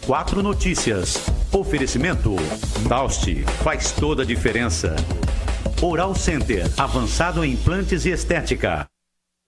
4 Notícias. Oferecimento. Taust faz toda a diferença. Oral Center, avançado em implantes e estética.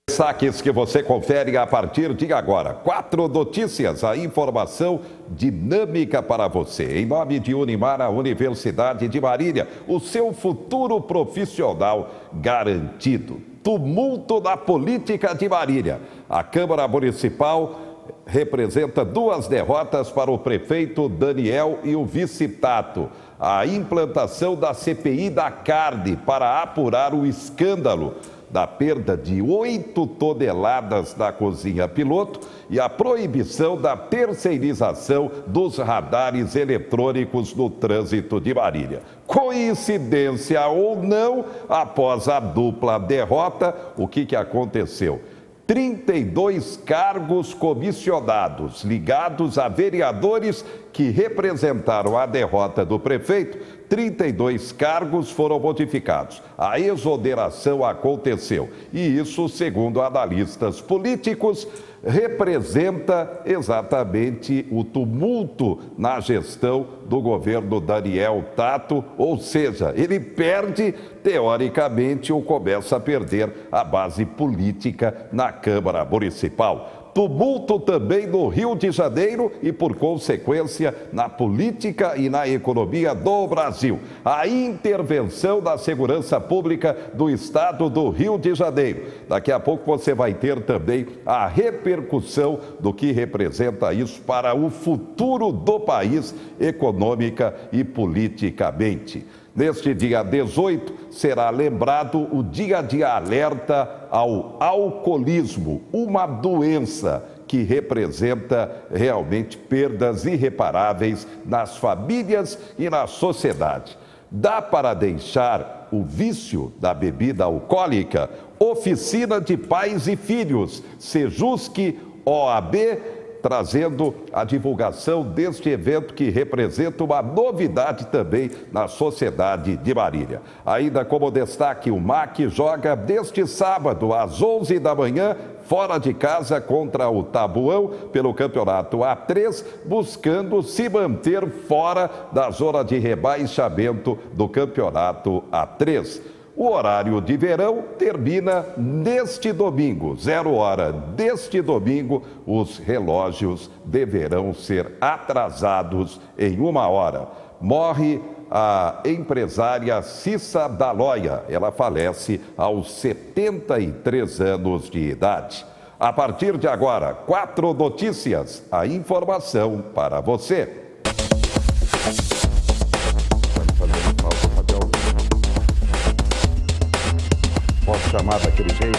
Saques que você confere a partir de agora. 4 Notícias, a informação dinâmica para você. Em nome de Unimar, a Universidade de Marília, o seu futuro profissional garantido. Tumulto na política de Marília. A Câmara Municipal representa 2 derrotas para o prefeito Daniel e o vice Tato. A implantação da CPI da carne para apurar o escândalo da perda de 8 toneladas na cozinha piloto e a proibição da terceirização dos radares eletrônicos no trânsito de Marília. Coincidência ou não, após a dupla derrota, o que aconteceu? 32 cargos comissionados ligados a vereadores que representaram a derrota do prefeito, 32 cargos foram modificados. A exoneração aconteceu e isso, segundo analistas políticos, representa exatamente o tumulto na gestão do governo Daniel Tato, ou seja, ele perde, teoricamente, ou começa a perder a base política na Câmara Municipal. Tumulto também no Rio de Janeiro e, por consequência, na política e na economia do Brasil. A intervenção da segurança pública do estado do Rio de Janeiro. Daqui a pouco você vai ter também a repercussão do que representa isso para o futuro do país, econômica e politicamente. Neste dia 18, será lembrado o dia de alerta ao alcoolismo, uma doença que representa realmente perdas irreparáveis nas famílias e na sociedade. Dá para deixar o vício da bebida alcoólica? Oficina de Pais e Filhos, Sejusc OAB, trazendo a divulgação deste evento que representa uma novidade também na sociedade de Marília. Ainda como destaque, o MAC joga deste sábado às 11 da manhã, fora de casa contra o Tabuão, pelo campeonato A3, buscando se manter fora da zona de rebaixamento do campeonato A3. O horário de verão termina neste domingo, 0h deste domingo, os relógios deverão ser atrasados em 1 hora. Morre a empresária Cissa Daloia, ela falece aos 73 anos de idade. A partir de agora, 4 Notícias, a informação para você. Posso chamar daquele jeito?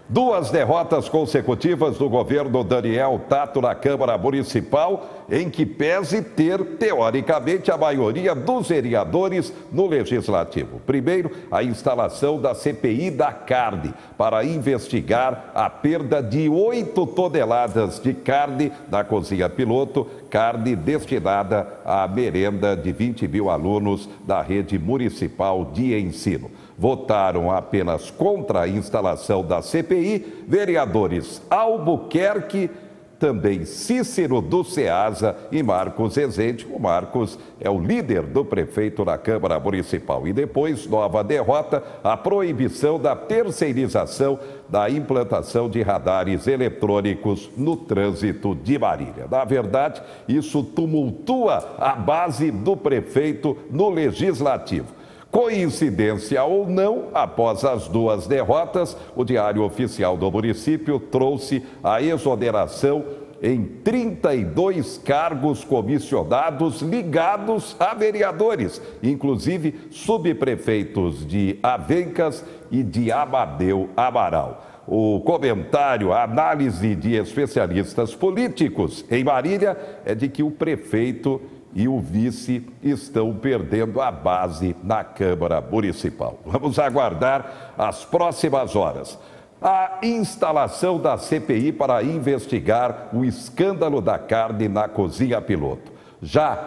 Duas derrotas consecutivas do governo Daniel Tato na Câmara Municipal, em que pese ter, teoricamente, a maioria dos vereadores no Legislativo. Primeiro, a instalação da CPI da carne, para investigar a perda de 8 toneladas de carne na cozinha piloto, carne destinada à merenda de 20 mil alunos da rede municipal de ensino. Votaram apenas contra a instalação da CPI vereadores Albuquerque, também Cícero do Ceasa e Marcos Rezende. O Marcos é o líder do prefeito na Câmara Municipal. E depois, nova derrota, a proibição da terceirização da implantação de radares eletrônicos no trânsito de Marília. Na verdade, isso tumultua a base do prefeito no Legislativo. Coincidência ou não, após as 2 derrotas, o Diário Oficial do município trouxe a exoneração em 32 cargos comissionados ligados a vereadores, inclusive subprefeitos de Avencas e de Amadeu Amaral. O comentário, a análise de especialistas políticos em Marília é de que o prefeito e o vice estão perdendo a base na Câmara Municipal. Vamos aguardar as próximas horas. A instalação da CPI para investigar o escândalo da carne na cozinha piloto. Já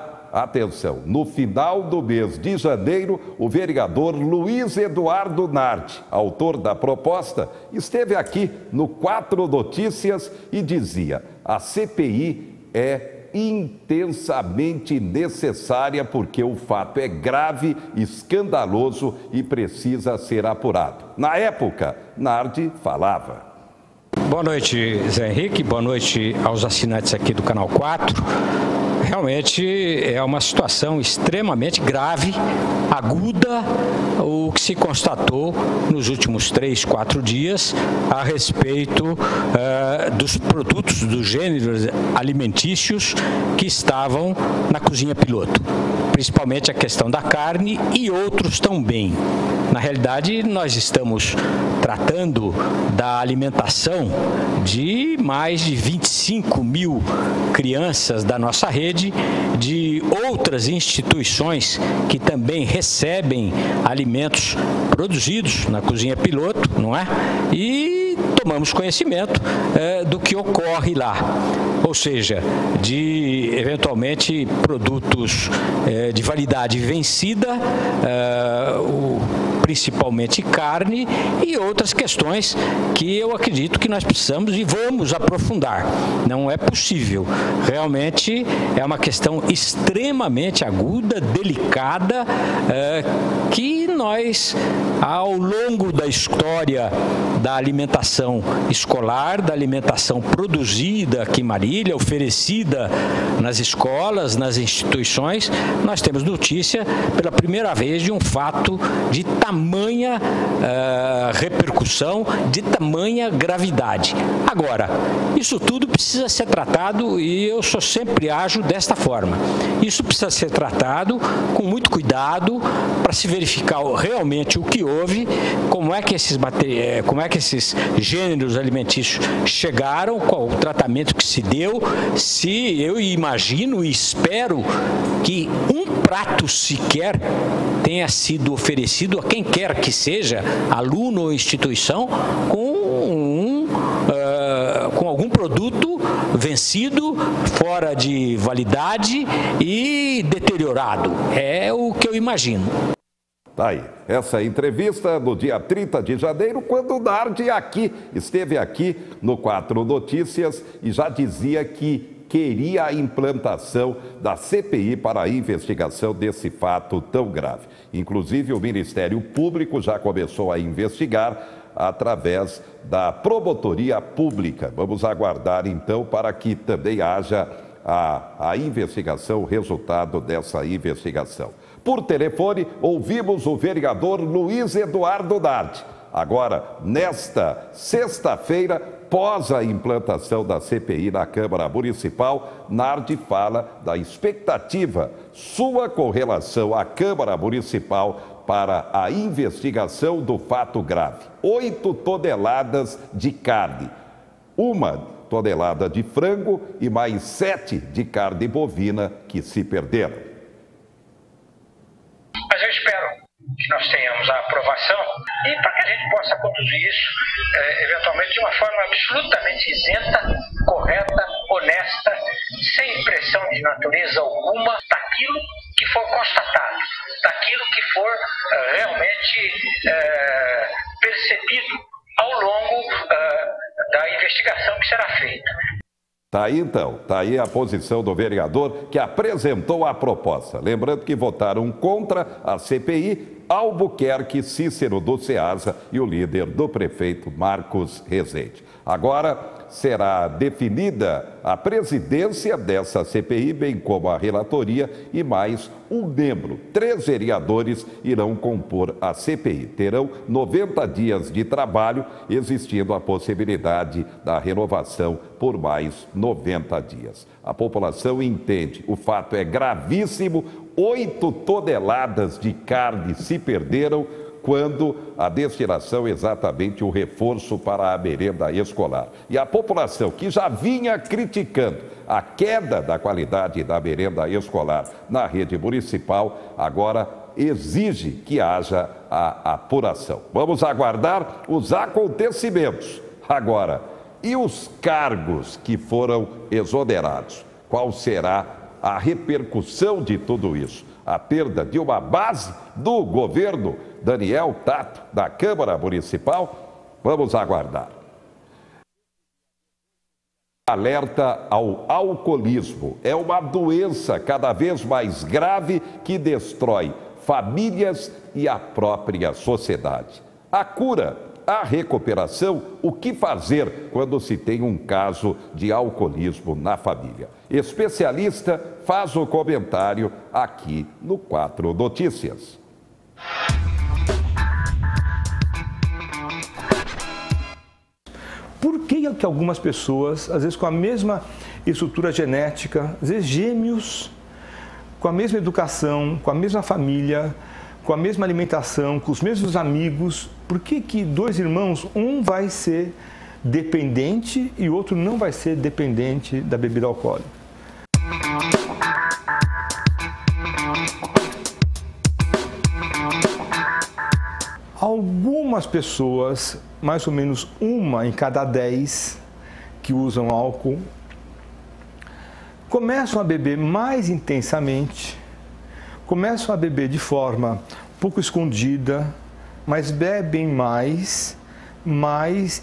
atenção, no final do mês de janeiro, o vereador Luiz Eduardo Nardi, autor da proposta, esteve aqui no 4 Notícias e dizia: a CPI é intensamente necessária porque o fato é grave, escandaloso e precisa ser apurado. Na época, Nardi falava. Boa noite, Zé Henrique, boa noite aos assinantes aqui do Canal 4. Realmente é uma situação extremamente grave, aguda, o que se constatou nos últimos 3, 4 dias a respeito dos produtos dos gêneros alimentícios que estavam na cozinha piloto, principalmente a questão da carne e outros também. Na realidade, nós estamos tratando da alimentação de mais de 25 mil crianças da nossa rede, de outras instituições que também recebem alimentos produzidos na cozinha piloto, não é? E tomamos conhecimento do que ocorre lá, ou seja, de eventualmente produtos de validade vencida, principalmente carne e outras questões que eu acredito que nós precisamos e vamos aprofundar. Não é possível. Realmente é uma questão extremamente aguda, delicada, que nós, ao longo da história da alimentação escolar, da alimentação produzida aqui em Marília, oferecida nas escolas, nas instituições, nós temos notícia pela primeira vez de um fato de tamanha repercussão, de tamanha gravidade. Agora, isso tudo precisa ser tratado e eu sempre ajo desta forma. Isso precisa ser tratado com muito cuidado para se verificar realmente o que houve, como é que esses gêneros alimentícios chegaram, qual o tratamento que se deu, se eu imagino e espero que um prato sequer tenha sido oferecido a quem quer que seja, aluno ou instituição, com algum produto vencido, fora de validade e deteriorado. É o que eu imagino. Tá aí, essa entrevista no dia 30 de janeiro, quando o Nardi esteve aqui no 4 Notícias e já dizia que queria a implantação da CPI para a investigação desse fato tão grave. Inclusive, o Ministério Público já começou a investigar através da Promotoria Pública. Vamos aguardar, então, para que também haja a investigação, o resultado dessa investigação. Por telefone, ouvimos o vereador Luiz Eduardo Nardi. Agora, nesta sexta-feira, após a implantação da CPI na Câmara Municipal, Nardi fala da expectativa sua com relação à Câmara Municipal para a investigação do fato grave. 8 toneladas de carne, 1 tonelada de frango e mais 7 de carne bovina que se perderam. Mas eu espero que nós tenhamos a aprovação e para que a gente possa conduzir isso, eventualmente, de uma forma absolutamente isenta, correta, honesta, sem pressão de natureza alguma, daquilo que for constatado, daquilo que for realmente percebido ao longo da investigação que será feita. Tá aí então, tá aí a posição do vereador que apresentou a proposta. Lembrando que votaram contra a CPI Albuquerque, Cícero do Ceasa e o líder do prefeito Marcos Rezende. Agora será definida a presidência dessa CPI, bem como a relatoria e mais um membro. 3 vereadores irão compor a CPI. Terão 90 dias de trabalho, existindo a possibilidade da renovação por mais 90 dias. A população entende, o fato é gravíssimo, 8 toneladas de carne se perderam, quando a destinação é exatamente o reforço para a merenda escolar. E a população que já vinha criticando a queda da qualidade da merenda escolar na rede municipal, agora exige que haja a apuração. Vamos aguardar os acontecimentos. Agora, e os cargos que foram exonerados? Qual será a repercussão de tudo isso, a perda de uma base do governo. Daniel Tato, da Câmara Municipal, vamos aguardar. Alerta ao alcoolismo. É uma doença cada vez mais grave que destrói famílias e a própria sociedade. A cura, a recuperação, o que fazer quando se tem um caso de alcoolismo na família? Especialista faz o comentário aqui no 4 Notícias. Por que algumas pessoas, às vezes com a mesma estrutura genética, às vezes gêmeos, com a mesma educação, com a mesma família, com a mesma alimentação, com os mesmos amigos, por que dois irmãos, um vai ser dependente e o outro não vai ser dependente da bebida alcoólica? Algumas pessoas, mais ou menos 1 em cada 10 que usam álcool, começam a beber mais intensamente, começam a beber de forma pouco escondida, mas bebem mais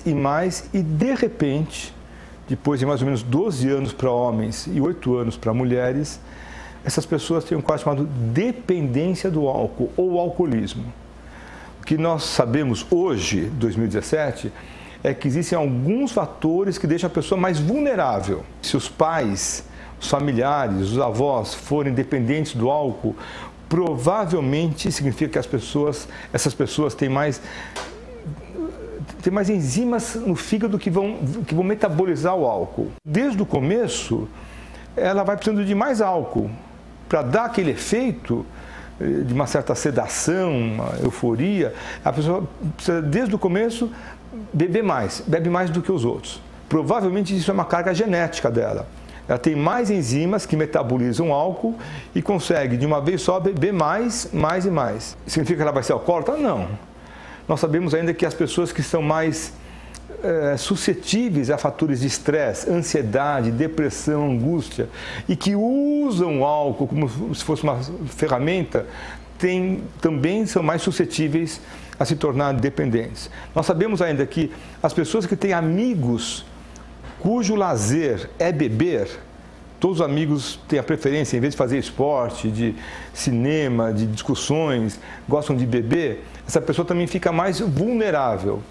e de repente, depois de mais ou menos 12 anos para homens e 8 anos para mulheres, essas pessoas têm um quadro chamado dependência do álcool ou alcoolismo. O que nós sabemos hoje, 2017, é que existem alguns fatores que deixam a pessoa mais vulnerável. Se os pais, os familiares, os avós forem dependentes do álcool, provavelmente significa que essas pessoas têm mais enzimas no fígado que vão metabolizar o álcool. Desde o começo, ela vai precisando de mais álcool para dar aquele efeito de uma certa sedação, uma euforia. A pessoa precisa, desde o começo, bebe mais do que os outros. Provavelmente isso é uma carga genética dela. Ela tem mais enzimas que metabolizam álcool e consegue, de uma vez só, beber mais e mais. Significa que ela vai ser alcoólatra? Não. Nós sabemos ainda que as pessoas que são mais suscetíveis a fatores de estresse, ansiedade, depressão, angústia e que usam o álcool como se fosse uma ferramenta, também são mais suscetíveis a se tornar dependentes. Nós sabemos ainda que as pessoas que têm amigos cujo lazer é beber, todos os amigos têm a preferência, em vez de fazer esporte, de cinema, de discussões, gostam de beber, essa pessoa também fica mais vulnerável.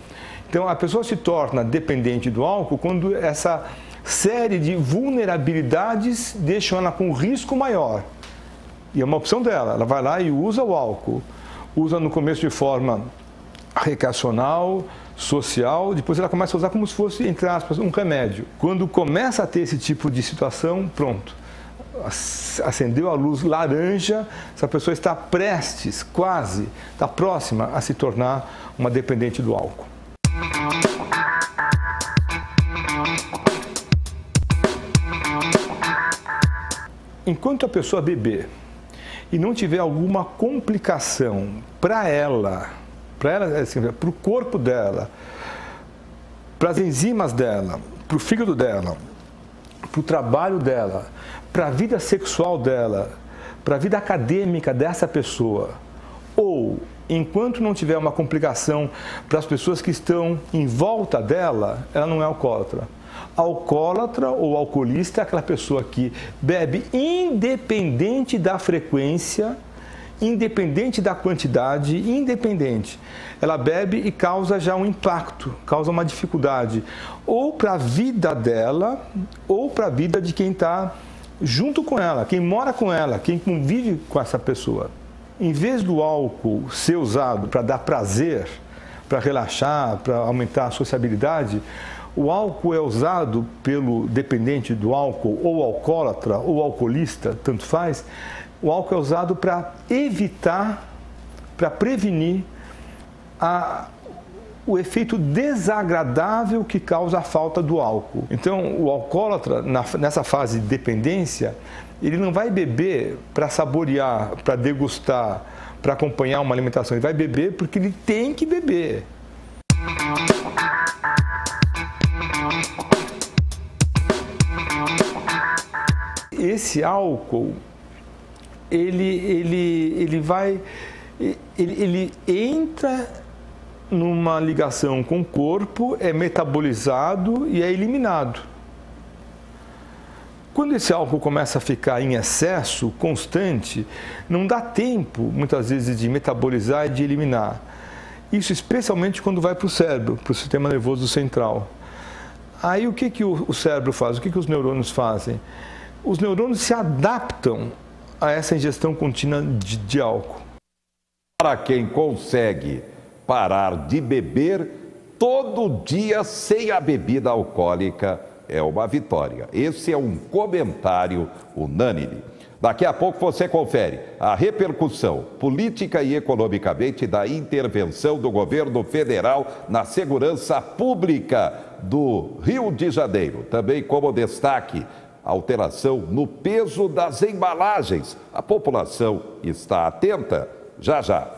Então, a pessoa se torna dependente do álcool quando essa série de vulnerabilidades deixam ela com um risco maior. E é uma opção dela, ela vai lá e usa o álcool. Usa no começo de forma recreacional, social, depois ela começa a usar como se fosse, entre aspas, um remédio. Quando começa a ter esse tipo de situação, pronto. Acendeu a luz laranja, essa pessoa está prestes, quase, está próxima a se tornar uma dependente do álcool. Enquanto a pessoa beber e não tiver alguma complicação para ela, assim, para o corpo dela, para as enzimas dela, para o fígado dela, para o trabalho dela, para a vida sexual dela, para a vida acadêmica dessa pessoa, ou enquanto não tiver uma complicação para as pessoas que estão em volta dela, ela não é alcoólatra. Alcoólatra ou alcoolista é aquela pessoa que bebe independente da frequência, independente da quantidade, independente. Ela bebe e causa já um impacto, causa uma dificuldade, ou para a vida dela, ou para a vida de quem está junto com ela, quem mora com ela, quem convive com essa pessoa. Em vez do álcool ser usado para dar prazer, para relaxar, para aumentar a sociabilidade, o álcool é usado pelo dependente do álcool, ou alcoólatra, ou alcoolista, tanto faz. O álcool é usado para evitar, para prevenir o efeito desagradável que causa a falta do álcool. Então, o alcoólatra, nessa fase de dependência, ele não vai beber para saborear, para degustar, para acompanhar uma alimentação. Ele vai beber porque ele tem que beber. esse álcool, ele entra numa ligação com o corpo, é metabolizado e é eliminado. Quando esse álcool começa a ficar em excesso, constante, não dá tempo, muitas vezes, de metabolizar e de eliminar. Isso especialmente quando vai para o cérebro, para o sistema nervoso central. Aí o que o cérebro faz? O que os neurônios fazem? Os neurônios se adaptam a essa ingestão contínua de álcool. Para quem consegue parar de beber todo dia sem a bebida alcoólica, é uma vitória. Esse é um comentário unânime. Daqui a pouco você confere a repercussão política e economicamente da intervenção do governo federal na segurança pública do Rio de Janeiro. Também como destaque, alteração no peso das embalagens. A população está atenta? Já, já.